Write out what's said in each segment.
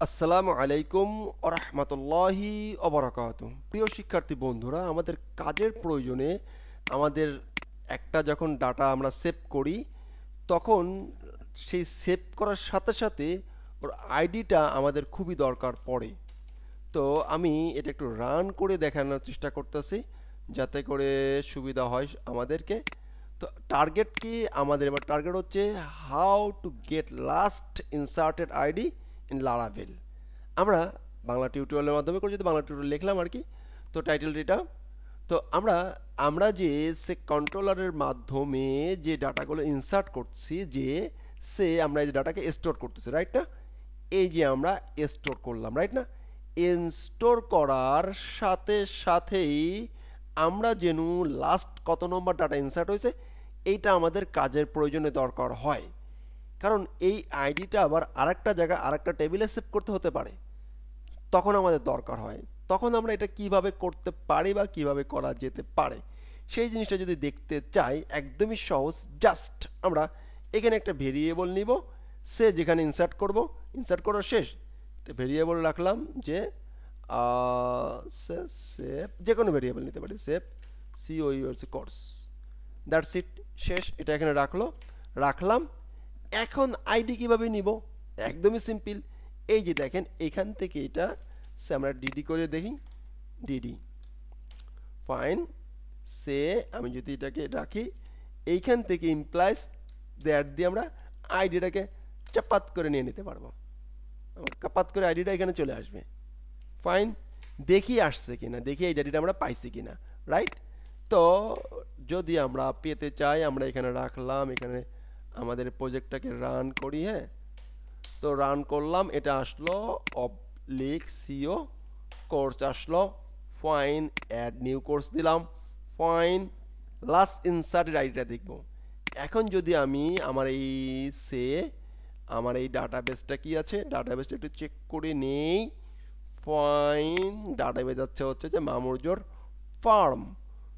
আসসালামু আলাইকুম ওয়া রাহমাতুল্লাহি ওয়া বারাকাতুহু। প্রিয় শিক্ষার্থী বন্ধুরা, আমাদের কাজের প্রয়োজনে আমাদের একটা যখন ডাটা আমরা সেভ করি, তখন সেই সেভ করার সাথে সাথে ওর আইডিটা আমাদের খুবই দরকার পড়ে। তো আমি এটা একটু রান করে দেখানোর চেষ্টা করতেছি, যাতে করে সুবিধা হয় আমাদেরকে। তো টার্গেট কি আমাদের? এবার টার্গেট হচ্ছে how to get lost inserted ID in Laravel. আমরা বাংলা টিউটোরিয়ালের মাধ্যমে করে যদি বাংলা টিউটোরিয়াল লিখলাম আর কি। তো টাইটেলটা, তো আমরা যে সে কন্ট্রোলারের মাধ্যমে যে ডাটাগুলো ইনসার্ট করছি, যে সে আমরা এই ডাটাকে স্টোর করতেছি, রাইট না? এই যে আমরা স্টোর করলাম, রাইট না? স্টোর করার সাথে সাথেই আমরা যেন লাস্ট কত নম্বর ডাটা ইনসার্ট হয়েছে এইটা আমাদের কাজের প্রয়োজনে দরকার হয়। কারণ এই আইডিটা আবার আরেকটা জায়গায় আরেকটা টেবিলে সেভ করতে হতে পারে, তখন আমাদের দরকার হয়। তখন আমরা এটা কিভাবে করতে পারি বা কিভাবে করা যেতে পারে, সেই জিনিসটা যদি দেখতে চাই, একদমই সহজ। জাস্ট আমরা এখানে একটা ভেরিয়েবল নিব, সে যেখানে ইনসার্ট করব, ইনসার্ট করার শেষ একটা ভেরিয়েবল রাখলাম যে সেভ, যে কোনো ভেরিয়েবল নিতে পারি, সেভ কোর্স, দ্যাটস ইট, শেষ। এটা এখানে রাখলাম। এখন আইডি কিভাবে নিব? একদমই সিম্পল। এই যে দেখেন, এখান থেকে এটা সে আমরা ডিডি করে দেখি, ডিডি ফাইন। সে আমি যদি এটাকে রাখি, এইখান থেকে ইমপ্লাইজ দ্যাট দিয়ে আমরা আইডিটাকে চাপাত করে নিয়ে নিতে পারবো। কাপাত করে আইডিটা এখানে চলে আসবে। ফাইন, দেখি আসছে কিনা, দেখি এই আইডিটা আমরা পাইছি কিনা, রাইট? তো যদি আমরা পেতে চাই, আমরা এখানে রাখলাম, এখানে আমাদের প্রজেক্টটাকে রান করি। হ্যাঁ, তো রান করলাম, এটা আসলো অবলিক সিও কোর্স আসলো। ফাইন, অ্যাড নিউ কোর্স দিলাম। ফাইন, লাস্ট ইনসার্টেড আইডিটা দেখব। এখন যদি আমি আমার এই ডাটাবেসটা কি আছে, ডাটাবেসটা একটু চেক করে নেই। ফাইন, ডাটাবেস হচ্ছে যে মামুরজোর ফার্ম।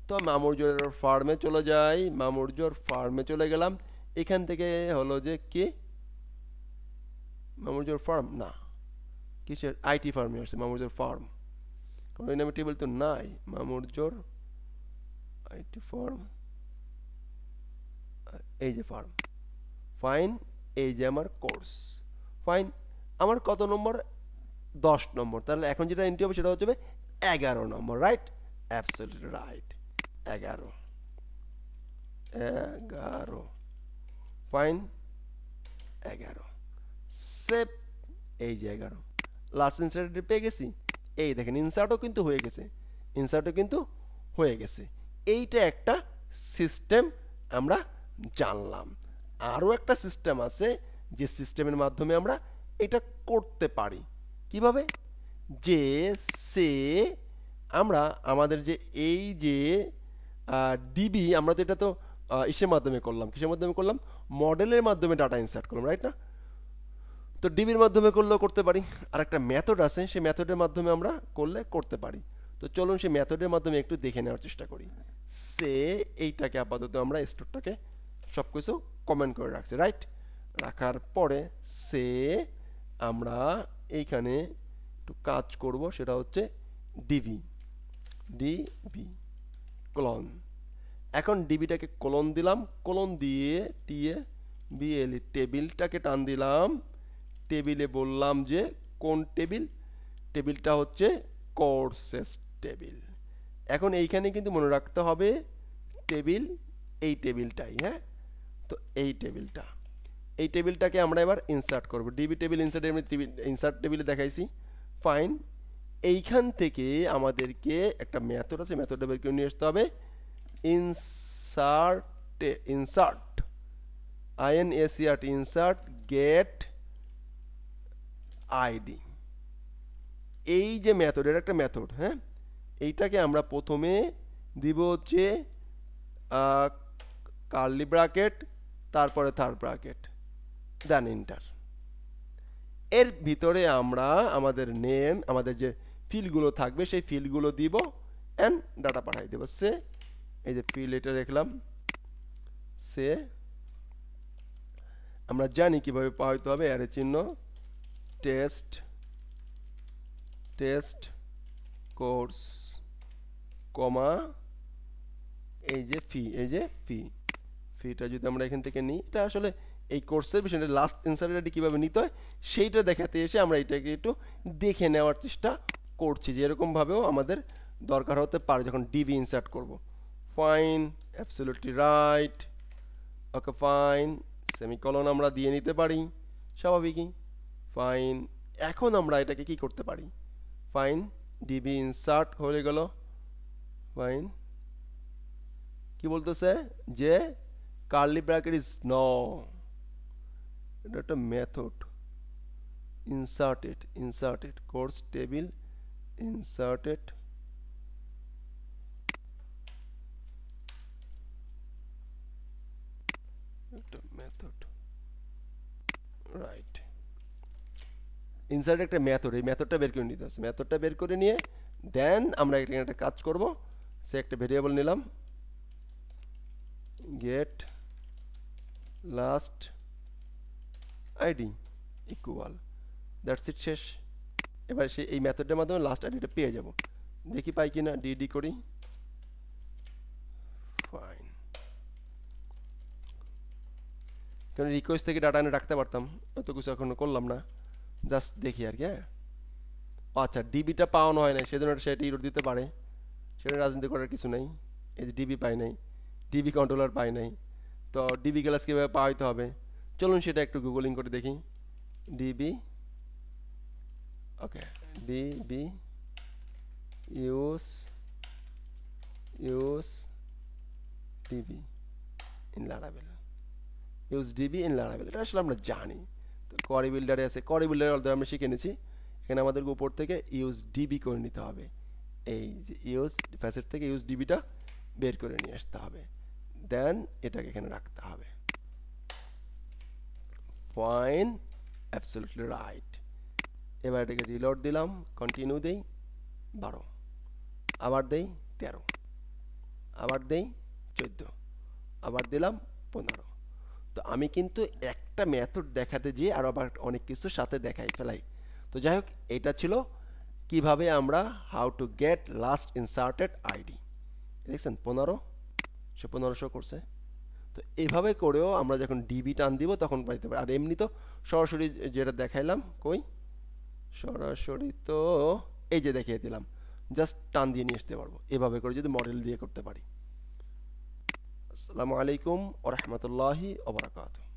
তো মামুরজোর ফার্মে চলে যাই, মামুরজোর ফার্মে চলে গেলাম। এখান থেকে হলো যে কি মামুরজোর ফার্ম না, কিসের আইটি ফার্মে আসছে মামুরজোর ফার্ম, কারণ এই নামে টেবিল তো নাই। মামুরজোর আইটি ফার্ম, এই যে ফার্ম। ফাইন, এই যে আমার কোর্স। ফাইন, আমার কত নম্বর? 10 নম্বর। তাহলে এখন যেটা এন্ট্রি হবে সেটা হচ্ছে 11 number, right? Absolutely right, 11। Fine, 11 save. এই যে 11 লাস্ট ইনসার্ট পেয়ে গেছি। এই দেখেন, ইনসার্টও কিন্তু হয়ে গেছে। এইটা একটা সিস্টেম আমরা জানলাম। আরও একটা সিস্টেম আছে, যে সিস্টেমের মাধ্যমে আমরা এটা করতে পারি। কিভাবে? যে সে আমরা আমাদের যে এই যে ডিবি, আমরা তো এটা তো ইসের মাধ্যমে করলাম, কিসের মাধ্যমে করলাম? মডেলের মাধ্যমে ডাটা ইনসার্ট করলাম, রাইট না? তো ডিবির মাধ্যমে করলেও করতে পারি। আর একটা মেথড আছে, সেই মেথডের মাধ্যমে আমরা করতে পারি। তো চলুন সেই মেথডের মাধ্যমে একটু দেখে নেওয়ার চেষ্টা করি। সে এইটাকে আপাতত আমরা স্টোরটাকে সব কিছু কমেন্ট করে রাখছি, রাইট? রাখার পরে সে আমরা এইখানে একটু কাজ করব, সেটা হচ্ছে ডিবি কোলন। এখন ডিবিটাকে কোলন দিলাম, কোলন দিয়ে বিএলই টেবিলটাকে টান দিলাম। টেবিলে বললাম যে কোন টেবিল? টেবিলটা হচ্ছে কোর্সেস টেবিল। এখন এইখানে কিন্তু মনে রাখতে হবে টেবিল, এই টেবিলটাই। হ্যাঁ, তো এই টেবিলটাকে আমরা এবার ইনসার্ট করব। ডিবি টেবিল ইনসার্ট টেবিলে দেখাইছি। ফাইন, এইখান থেকে আমাদেরকে একটা মেথড আছে, মেথডটা বের করে নিয়ে আসতে হবে। Insert insert get ID. এই যে মেথড, এটা একটা মেথড। হ্যাঁ, এইটাকে আমরা প্রথমে দিব হচ্ছে কার্লি ব্র্যাকেট, তারপরে থার্ড ব্র্যাকেট, দেন এন্টার। এর ভিতরে আমরা আমাদের নেম, আমাদের যে ফিল্ডগুলো থাকবে সেই ফিল্ডগুলো দিব অ্যান্ড ডাটা পাঠাই দেবো। সে এই যে ফিল্ড এটা রাখলাম, সে আমরা জানি কিভাবে পাঠাইতে হবে। অ্যারে চিহ্ন, টেস্ট টেস্ট কোর্স কমা এই যে ফি, এই যে ফিটা যদি আমরা এখান থেকে নিই, এটা আসলে এই কোর্সের বিষয়টা লাস্ট ইনসার্টেড কীভাবে নিতে হয় সেইটা দেখাতে এসে আমরা এটাকে একটু দেখে নেওয়ার চেষ্টা করছি যে এরকমভাবেও আমাদের দরকার হতে পারে যখন ডিবি ইনসার্ট করব। Fine, absolutely right, okay fine, semicolon আমরা দিয়ে নিতে পারি স্বাভাবিকই। ফাইন, এখন আমরা এটাকে কি করতে পারি? ফাইন, ডিবি ইনসার্ট হয়ে গেল। ফাইন, কি বলতেছে যে কার্লি ব্র্যাকেট ইজ নো, এটা একটা method. Inserted course table inserted একটা মেথড, রাইট। ইনসার্ট একটা মেথড, এই মেথডটা বের করে নিতে হবে। মেথডটা বের করে নিয়ে দেন আমরা এখানে একটা কাজ করব, সে একটা ভেরিয়েবল নিলাম, get last ID equal, that's it, শেষ। এবার সে এই মেথডের মাধ্যমে লাস্ট আইডিটা পেয়ে যাব। দেখি পাই কিনা, ডিডি করি। ফাইন, কারণ রিকোয়েস্ট থেকে ডাটা এনে রাখতে পারতাম, অত কিছু এখনো করলাম না, জাস্ট দেখি আর কি। হ্যাঁ, আচ্ছা, ডিবিটা পাওয়ানো হয় না, সেজন্য সেটা ইরোর দিতে পারে, সেটা রাজনীতি করার কিছু নেই। এই যে ডিবি পাই নাই, ডিবি কন্ট্রোলার পাই নাই, তো ডিবি ক্লাস কীভাবে পাইতে হবে চলুন সেটা একটু গুগলিং করে দেখি। DB, okay, DB use DB in Laravel, use DB in Laravel, এটা আসলে আমরা জানি। তো কোয়ারি বিল্ডারে আছে, কোয়ারি বিল্ডারে অলরেডি আমরা শিখে নিয়েছি। এখানে আমাদেরকে উপর থেকে ইউজ ডিবি করে নিতে হবে, এই যে ইউজ ফ্যাসেট থেকে ইউজ ডিবিটা বের করে নিয়ে আসতে হবে, দেন এটাকে এখানে রাখতে হবে। Fine, absolutely right. এবার এটাকে রিলোড দিলাম, কন্টিনিউ দেই 12, আবার দেই 13, আবার দেই 14, আবার দিলাম 15। তো আমি কিন্তু একটা মেথড দেখাতে যেয়ে আরও আবার অনেক কিছু সাথে দেখাই ফেলাই। তো যাই হোক, এটা ছিল কিভাবে আমরা how to get lost inserted ID. দেখছেন 15, সে 1500 করছে। তো এইভাবে করেও আমরা যখন ডিবি টান দিব তখন পাইতে পারি। আর এমনি তো সরাসরি যেটা দেখাইলাম, কই সরাসরি তো এই যে দেখিয়ে দিলাম, জাস্ট টান দিয়ে নিয়ে আসতে পারবো এভাবে করে যদি মডেল দিয়ে করতে পারি। আসসালামু আলাইকুম ওয়া রাহমাতুল্লাহি ওয়া বারাকাতুহু।